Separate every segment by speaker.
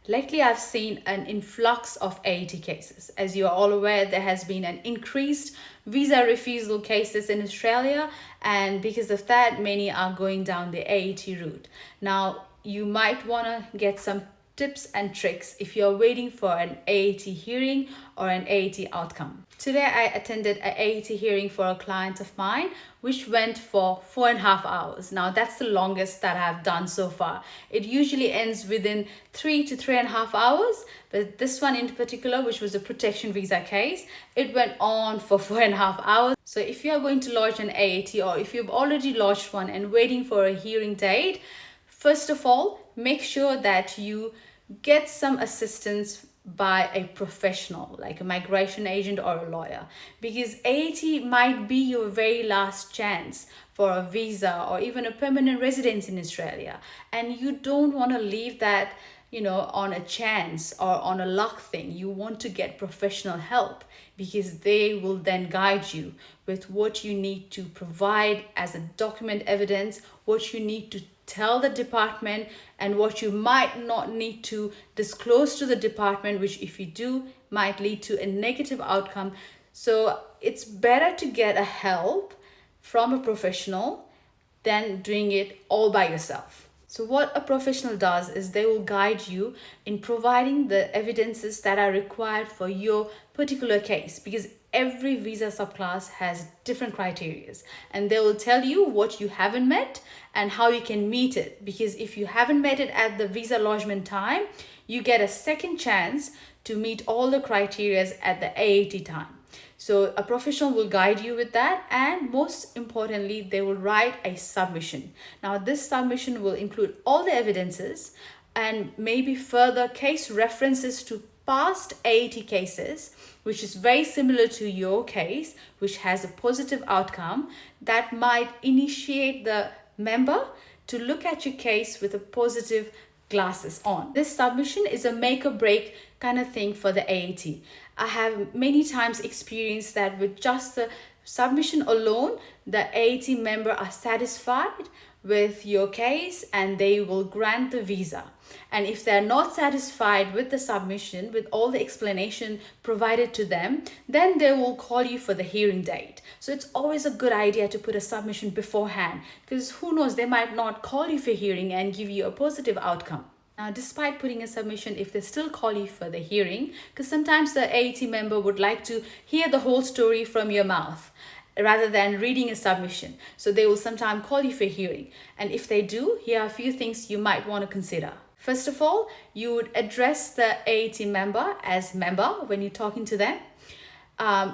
Speaker 1: Lately, I've seen an influx of AAT cases. As you are all aware, there has been an increased visa refusal cases in Australia, and because of that, many are going down the AAT route. Now, you might want to get some tips and tricks if you're waiting for an AAT hearing or an AAT outcome. Today, I attended an AAT hearing for a client of mine, which went for 4.5 hours. Now, that's the longest that I've done so far. It usually ends within 3 to 3.5 hours, but this one in particular, which was a protection visa case, it went on for 4.5 hours. So if you are going to lodge an AAT, or if you've already lodged one and waiting for a hearing date, first of all, make sure that you get some assistance by a professional like a migration agent or a lawyer, because AAT might be your very last chance for a visa or even a permanent residence in Australia, and you don't want to leave that on a chance or on a luck thing. You want to get professional help because they will then guide you with what you need to provide as a document evidence, what you need to tell the department, and what you might not need to disclose to the department, which if you do might lead to a negative outcome. So it's better to get a help from a professional than doing it all by yourself. So what a professional does is they will guide you in providing the evidences that are required for your particular case, because every visa subclass has different criteria, and they will tell you what you haven't met and how you can meet it. Because if you haven't met it at the visa lodgement time, you get a second chance to meet all the criteria at the AAT time. So a professional will guide you with that, and most importantly, they will write a submission. Now, this submission will include all the evidences and maybe further case references to past AAT cases, which is very similar to your case, which has a positive outcome, that might initiate the member to look at your case with a positive glasses on. This submission is a make or break kind of thing for the AAT. I have many times experienced that with just the submission alone, the AAT member are satisfied with your case and they will grant the visa. And if they're not satisfied with the submission, with all the explanation provided to them, then they will call you for the hearing date. So it's always a good idea to put a submission beforehand, because who knows, they might not call you for hearing and give you a positive outcome. Now, despite putting a submission, if they still call you for the hearing, because sometimes the AAT member would like to hear the whole story from your mouth rather than reading a submission. So they will sometimes call you for hearing. And if they do, here are a few things you might want to consider. First of all, you would address the AAT member as member when you're talking to them.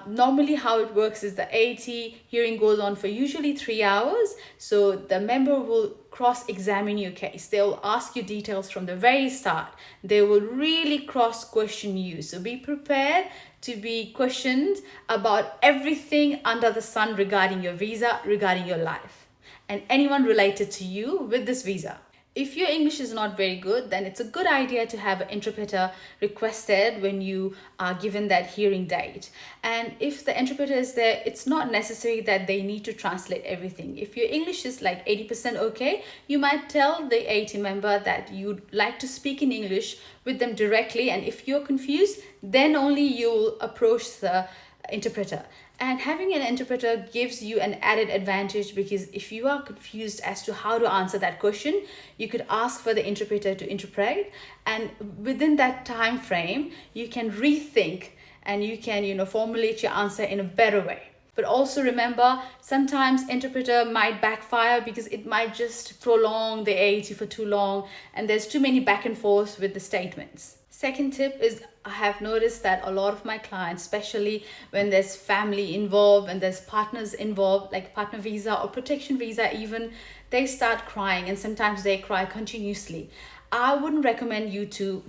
Speaker 1: Normally how it works is the AAT hearing goes on for usually 3 hours. So the member will cross-examine your case. They'll ask you details from the very start. They will really cross-question you. So be prepared to be questioned about everything under the sun regarding your visa, regarding your life, and anyone related to you with this visa. If your English is not very good, then it's a good idea to have an interpreter requested when you are given that hearing date. And if the interpreter is there, it's not necessary that they need to translate everything. If your English is like 80% okay, you might tell the AAT member that you'd like to speak in English with them directly. And if you're confused, then only you'll approach the interpreter. And having an interpreter gives you an added advantage, because if you are confused as to how to answer that question, you could ask for the interpreter to interpret, and within that time frame you can rethink and you can formulate your answer in a better way. But also remember, sometimes interpreter might backfire because it might just prolong the AAT for too long and there's too many back and forth with the statements. Second tip is, I have noticed that a lot of my clients, especially when there's family involved and there's partners involved, like partner visa or protection visa even, they start crying, and sometimes they cry continuously. I wouldn't recommend you to,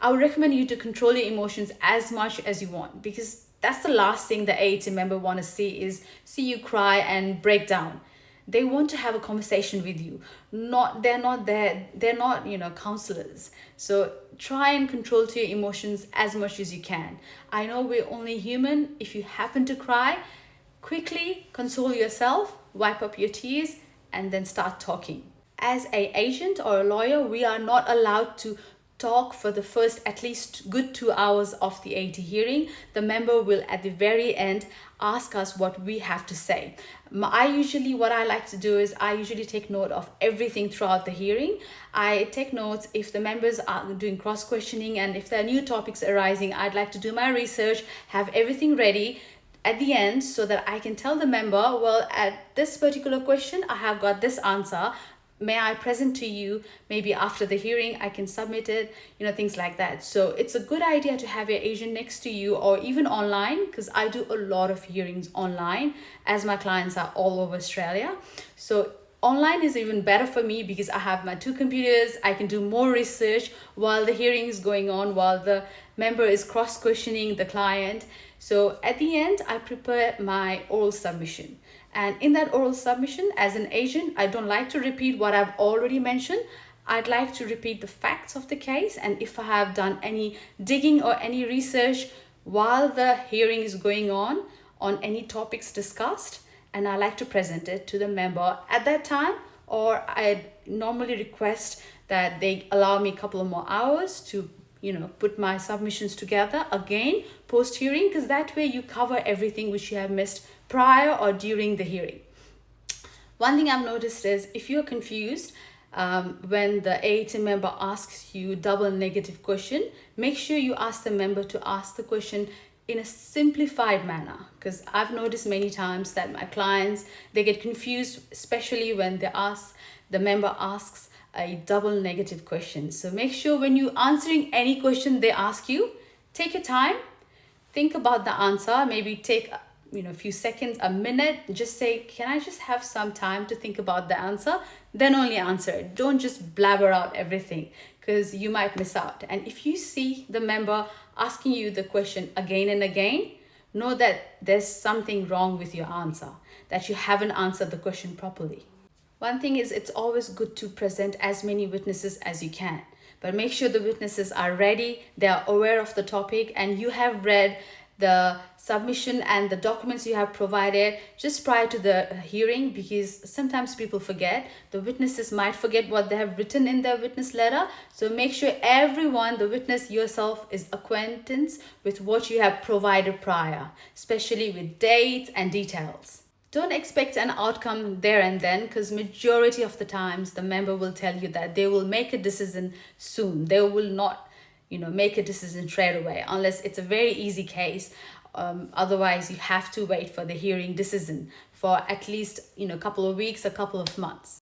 Speaker 1: I would recommend you to control your emotions as much as you want, because that's the last thing the AAT member want to see you cry and break down. They want to have a conversation with you. They're not counselors. So try and control to your emotions as much as you can. I know we're only human. If you happen to cry, quickly console yourself, wipe up your tears, and then start talking. As an agent or a lawyer, we are not allowed to talk for the first at least good 2 hours of the AT hearing. The member will at the very end ask us what we have to say. What I like to do is I usually take note of everything throughout the hearing. I take notes if the members are doing cross questioning, and if there are new topics arising, I'd like to do my research, have everything ready at the end so that I can tell the member, well, at this particular question, I have got this answer. May I present to you? Maybe after the hearing, I can submit it, things like that. So it's a good idea to have your agent next to you, or even online, because I do a lot of hearings online as my clients are all over Australia. So online is even better for me because I have my 2 computers. I can do more research while the hearing is going on, while the member is cross-questioning the client. So at the end, I prepare my oral submission. And in that oral submission, as an agent, I don't like to repeat what I've already mentioned. I'd like to repeat the facts of the case, and if I have done any digging or any research while the hearing is going on any topics discussed, and I like to present it to the member at that time, or I normally request that they allow me a couple of more hours to put my submissions together again post hearing, because that way you cover everything which you have missed prior or during the hearing. One thing I've noticed is if you're confused when the AAT member asks you double negative question, make sure you ask the member to ask the question in a simplified manner, because I've noticed many times that my clients, they get confused, especially when the member asks a double negative question. So make sure when you're answering any question they ask you, take your time, think about the answer, maybe take a few seconds, a minute, just say, can I just have some time to think about the answer? Then only answer it. Don't just blabber out everything, because you might miss out. And if you see the member asking you the question again and again, know that there's something wrong with your answer, that you haven't answered the question properly. One thing is, it's always good to present as many witnesses as you can, but make sure the witnesses are ready, they are aware of the topic, and you have read the submission and the documents you have provided just prior to the hearing, because sometimes people forget. The witnesses might forget what they have written in their witness letter. So make sure everyone, the witness yourself, is acquaintance with what you have provided prior, especially with dates and details. Don't expect an outcome there and then, because majority of the times the member will tell you that they will make a decision soon. They will not make a decision straight away unless it's a very easy case. Otherwise, you have to wait for the hearing decision for at least a couple of weeks, a couple of months.